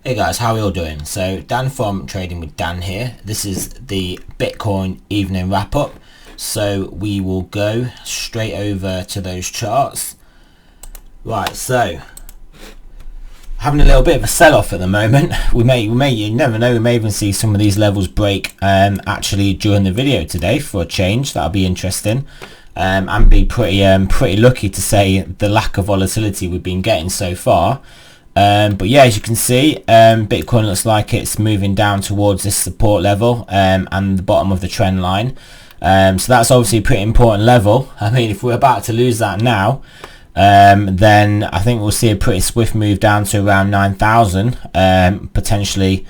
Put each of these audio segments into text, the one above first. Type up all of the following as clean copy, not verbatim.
Hey guys, how are you all doing? So Dan from Trading with Dan here. This is the Bitcoin evening wrap up. So we will go straight over to those charts. Right, so having a little bit of a sell-off at the moment. We may, you never know, we may even see some of these levels break actually during the video today for a change. That'll be interesting. And be pretty lucky to say the lack of volatility we've been getting so far. But yeah, as you can see, Bitcoin looks like it's moving down towards this support level and the bottom of the trend line. So that's obviously a pretty important level. I mean, if we're about to lose that now, then I think we'll see a pretty swift move down to around 9,000, potentially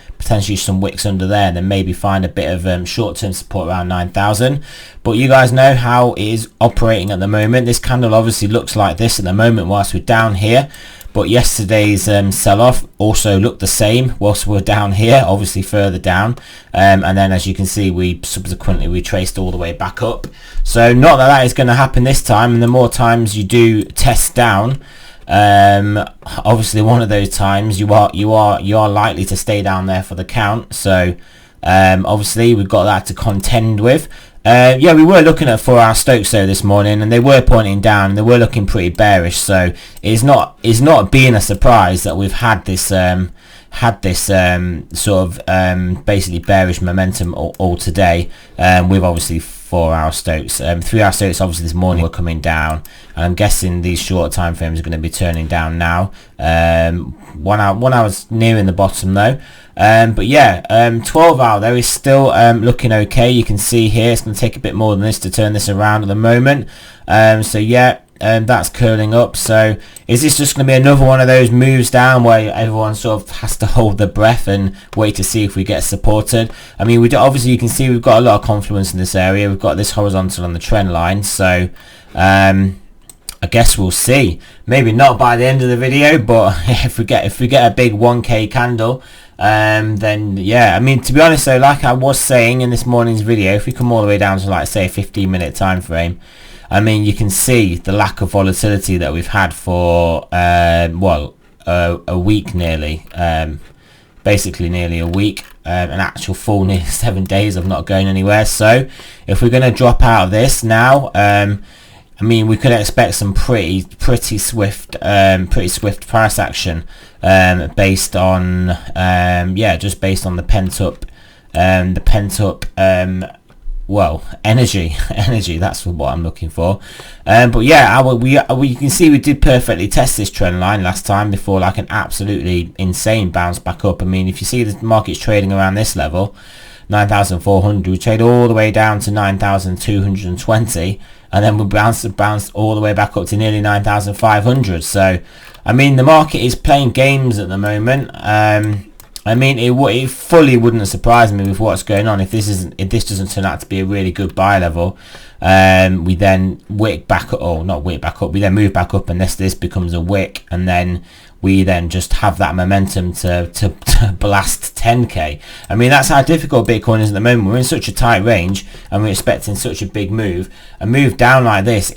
some wicks under there, and then maybe find a bit of short-term support around 9,000. But you guys know how it is operating at the moment. This candle obviously looks like this at the moment whilst we're down here. But yesterday's sell-off also looked the same whilst we're down here, obviously further down. And then as you can see, we subsequently retraced all the way back up. So not that that is going to happen this time. And the more times you do test down, obviously one of those times you are likely to stay down there for the count. So obviously we've got that to contend with. Yeah, we were looking at 4-hour Stokes though this morning, and they were pointing down, and they were looking pretty bearish. So it's not being a surprise that we've had this sort of basically bearish momentum all today. With obviously 4-hour Stokes, 3-hour Stokes obviously this morning were coming down, and I'm guessing these short time frames are going to be turning down now. 1 hour's nearing the bottom though. But yeah, 12-hour there is still looking okay. You can see here it's going to take a bit more than this to turn this around at the moment. So yeah, that's curling up. So is this just going to be another one of those moves down where everyone sort of has to hold their breath and wait to see if we get supported? I mean, obviously you can see we've got a lot of confluence in this area. We've got this horizontal on the trend line. So I guess we'll see. Maybe not by the end of the video, but if we get a big 1k candle, then yeah, I mean, to be honest though, like I was saying in this morning's video, if we come all the way down to like say a 15-minute time frame, I mean, you can see the lack of volatility that we've had for a week nearly, basically nearly a week, an actual full nearly 7 days of not going anywhere. So if we're going to drop out of this now, I mean, we could expect some pretty swift price action, based on just based on the pent up energy. That's what I'm looking for. But yeah, you can see we did perfectly test this trend line last time before like an absolutely insane bounce back up. I mean, if you see the market's trading around this level, 9,400, we trade all the way down to 9,220, and then we bounced all the way back up to nearly 9,500. So I mean, the market is playing games at the moment. I mean, it fully wouldn't surprise me with what's going on if this doesn't turn out to be a really good buy level. We then wick back up, or not wick back up, we then move back up, and this becomes a wick, and then we then just have that momentum to blast 10k. I mean, that's how difficult Bitcoin is at the moment. We're in such a tight range, and we're expecting such a big move. A move down like this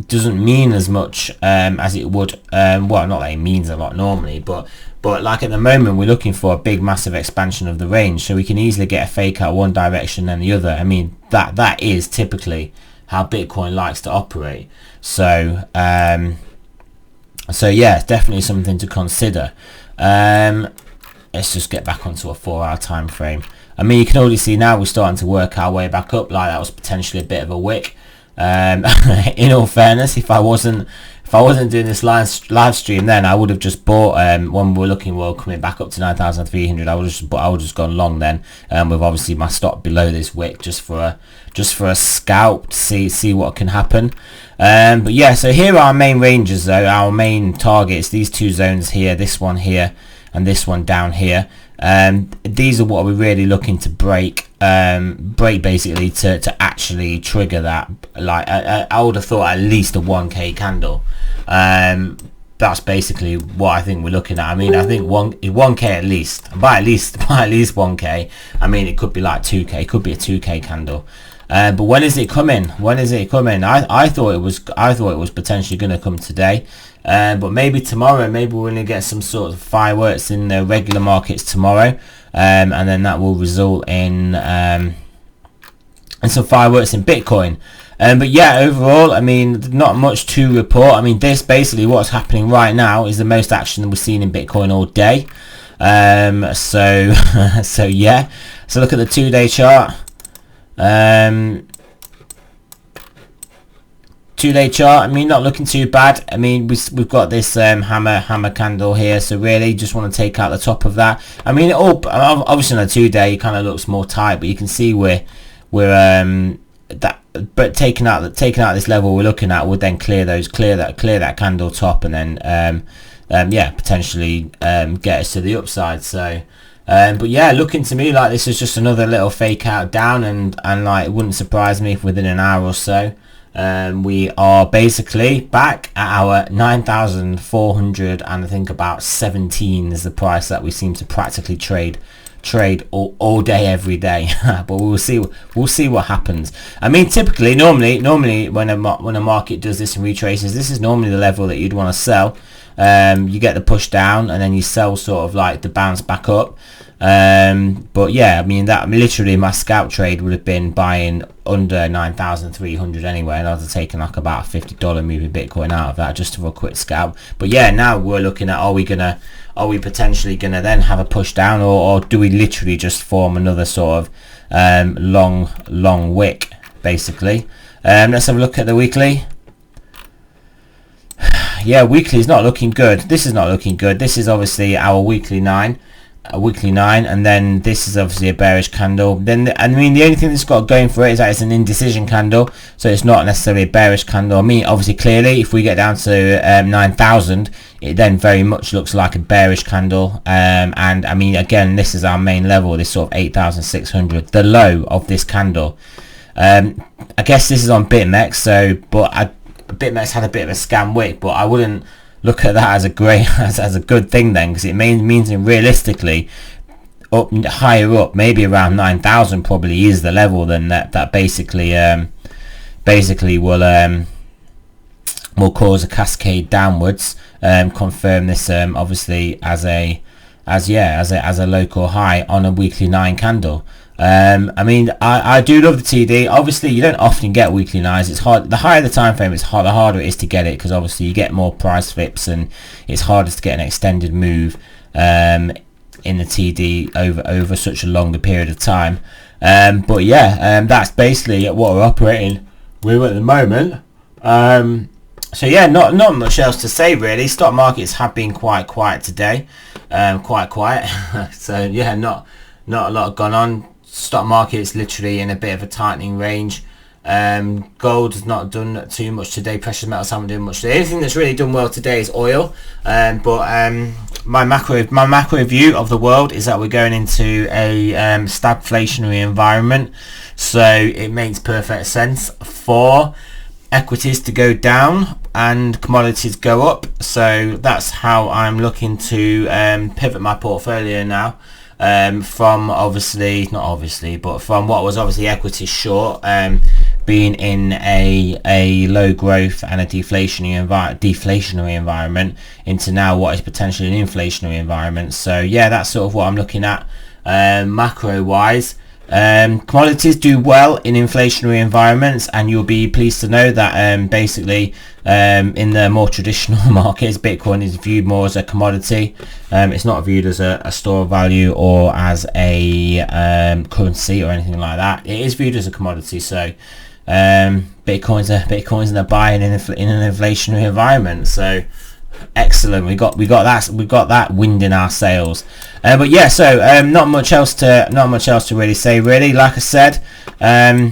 doesn't mean as much as it would. Well, not that it means a lot normally, but like at the moment we're looking for a big massive expansion of the range, so we can easily get a fake out one direction and the other. I mean, that is typically how Bitcoin likes to operate. So so yeah, definitely something to consider. Let's just get back onto a 4-hour time frame. I mean, you can already see now we're starting to work our way back up. Like, that was potentially a bit of a wick. In all fairness, if I wasn't doing this live stream, then I would have just bought when we were looking coming back up to 9,300. I would have just gone long then, with obviously my stop below this wick just for a scout to see what can happen. But yeah, so here are our main ranges though, our main targets, these two zones here, this one here and this one down here. These are what we're really looking to break basically to actually trigger that. Like I would have thought at least a 1k candle. That's basically what I think we're looking at. I mean, I think 1k at least. By at least 1k. I mean, it could be like 2k. It could be a 2k candle. But when is it coming? I thought it was potentially going to come today. but maybe tomorrow, maybe we're going to get some sort of fireworks in the regular markets tomorrow, and then that will result in some fireworks in Bitcoin. But yeah, overall, I mean, not much to report. I mean, this basically what's happening right now is the most action that we've seen in Bitcoin all day. So yeah, so look at the 2-day chart. 2-day chart, I mean, not looking too bad. I mean, we've got this hammer candle here, so really just want to take out the top of that. I mean, obviously on a 2-day it kind of looks more tight, but you can see we're that, but taking out this level we're looking at would then clear that candle top, and then yeah, potentially get us to the upside. So but yeah, looking to me like this is just another little fake out down, and like it wouldn't surprise me if within an hour or so we are basically back at our 9,400, and I think about 17 is the price that we seem to practically trade all day every day. But we'll see what happens. I mean, typically normally when a market does this and retraces, this is normally the level that you'd want to sell. You get the push down and then you sell sort of like the bounce back up. But yeah, I mean, that literally my scalp trade would have been buying under 9,300 anyway, and I'd have taken like about a $50 moving Bitcoin out of that just for a quick scalp. But yeah, now we're looking at, are we potentially gonna then have a push down, or do we literally just form another sort of long wick basically? Let's have a look at the weekly. Yeah, weekly is not looking good. This is not looking good. This is obviously our weekly 9, and then this is obviously a bearish candle. Then I mean, the only thing that's got going for it is that it's an indecision candle, so it's not necessarily a bearish candle. I mean, obviously, clearly, if we get down to 9,000, it then very much looks like a bearish candle. And I mean, again, this is our main level, this sort of 8,600, the low of this candle. I guess this is on BitMEX, so BitMEX had a bit of a scam wick, but I wouldn't look at that as a as a good thing then, because it means realistically higher up, maybe around 9,000 probably is the level then that basically will cause a cascade downwards. Confirm this obviously as a local high on a weekly 9 candle. I mean, I do love the TD. Obviously, you don't often get weekly 9s. It's hard. The higher the time frame, the harder it is to get it, because obviously you get more price flips, and it's harder to get an extended move in the TD over such a longer period of time. But yeah, that's basically what we're operating with at the moment. So yeah, not much else to say really. Stock markets have been quite quiet today, quite quiet. So yeah, not a lot gone on. Stock market is literally in a bit of a tightening range. Gold has not done too much today. Precious metals haven't done much today. The only thing that's really done well today is oil. But my macro view of the world is that we're going into a stagflationary environment. So it makes perfect sense for equities to go down and commodities go up. So that's how I'm looking to pivot my portfolio now. From but from what was obviously equity short, being in a low growth and a deflationary environment, into now what is potentially an inflationary environment. So yeah, that's sort of what I'm looking at macro wise. Commodities do well in inflationary environments, and you'll be pleased to know that basically in the more traditional markets, Bitcoin is viewed more as a commodity. It's not viewed as a store of value or as a currency or anything like that. It is viewed as a commodity. So Bitcoin's in a buy in an inflationary environment. So excellent, we got that wind in our sails. But yeah, so not much else to really say really. Like I said, I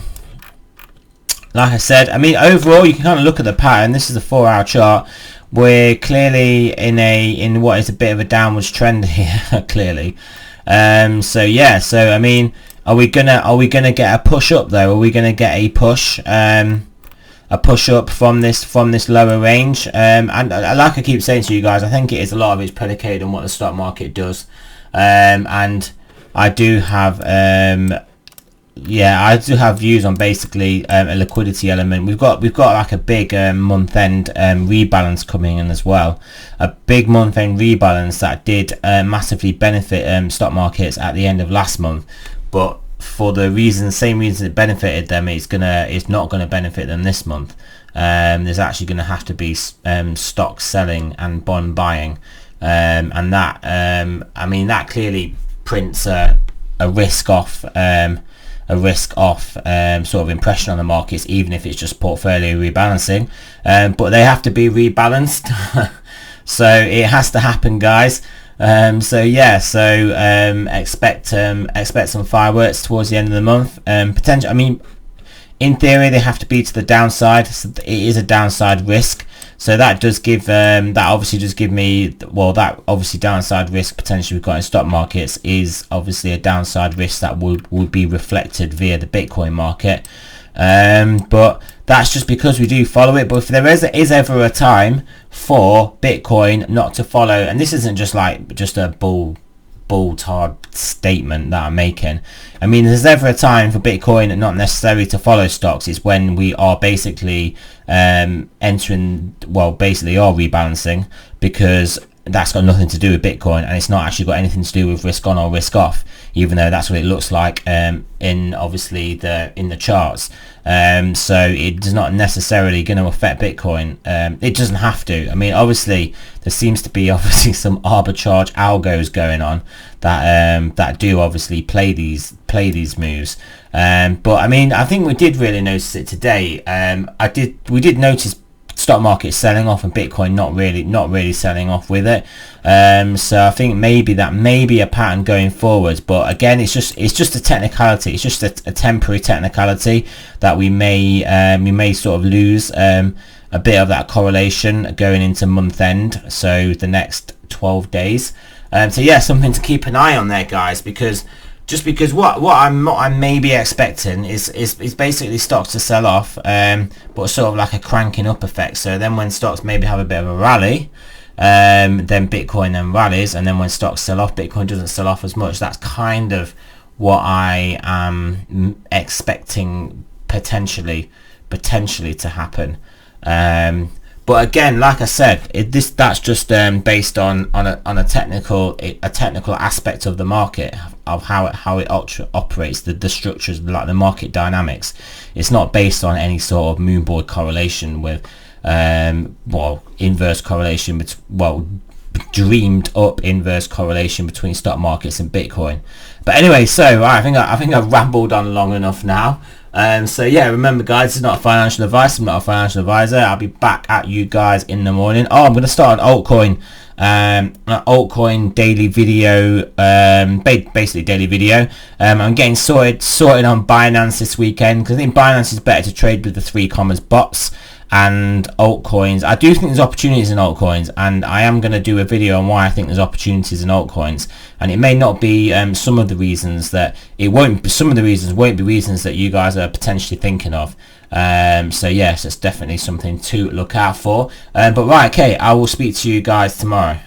mean, overall you can kind of look at the pattern. This is a 4-hour chart. We're clearly in what is a bit of a downwards trend here. Clearly. So yeah, so I mean, are we gonna get a push up though? Are we gonna get a push up from this lower range? And like I keep saying to you guys, I think it is a lot of it's predicated on what the stock market does. And I do have yeah, I do have views on basically a liquidity element. We've got like a big month-end rebalance coming in as well. A big month-end rebalance that did massively benefit stock markets at the end of last month, but for the same reason it benefited them, it's not gonna benefit them this month. There's actually going to have to be stock selling and bond buying, and that I mean that clearly prints a risk off sort of impression on the markets, even if it's just portfolio rebalancing, but they have to be rebalanced. So it has to happen, guys. So yeah, so expect some fireworks towards the end of the month. Potential, I mean, in theory they have to be to the downside, so it is a downside risk. So that does give that obviously does give me, well, that obviously downside risk potentially we've got in stock markets is obviously a downside risk that would be reflected via the Bitcoin market. But that's just because we do follow it. But if there is ever a time for Bitcoin not to follow, and this isn't just a bull-tard statement that I'm making. I mean, there's ever a time for Bitcoin not necessarily to follow stocks. It's when we are basically entering, well, basically are rebalancing, because that's got nothing to do with Bitcoin, and it's not actually got anything to do with risk on or risk off, even though that's what it looks like in obviously in the charts. So it is not necessarily going to affect Bitcoin. It doesn't have to. I mean, obviously there seems to be some arbitrage algos going on that do obviously play these moves. But I mean, I think we did really notice it today. We did notice stock market selling off and Bitcoin not really selling off with it. So I think maybe that may be a pattern going forwards, but again, it's just a technicality. It's just a temporary technicality that we may sort of lose a bit of that correlation going into month end, so the next 12 days. So yeah, something to keep an eye on there, guys, because what I may be expecting is basically stocks to sell off, but sort of like a cranking up effect. So then when stocks maybe have a bit of a rally, then Bitcoin then rallies, and then when stocks sell off, Bitcoin doesn't sell off as much. That's kind of what I am expecting potentially to happen. But again, like I said, that's just based on a technical aspect of the market, of how it operates, the structures, like the market dynamics. It's not based on any sort of moonboard correlation with inverse correlation, dreamed up inverse correlation between stock markets and Bitcoin. But anyway, so right, I think I've rambled on long enough now. So yeah, remember, guys, this is not a financial advice. I'm not a financial advisor. I'll be back at you guys in the morning. I'm going to start an altcoin daily video, basically daily video. I'm getting sorted on Binance this weekend, because I think Binance is better to trade with the 3 commas bots and altcoins. I do think there's opportunities in altcoins, and I am going to do a video on why I think there's opportunities in altcoins. And it may not be some of the reasons won't be reasons that you guys are potentially thinking of. So yes, it's definitely something to look out for. But right, okay, I will speak to you guys tomorrow.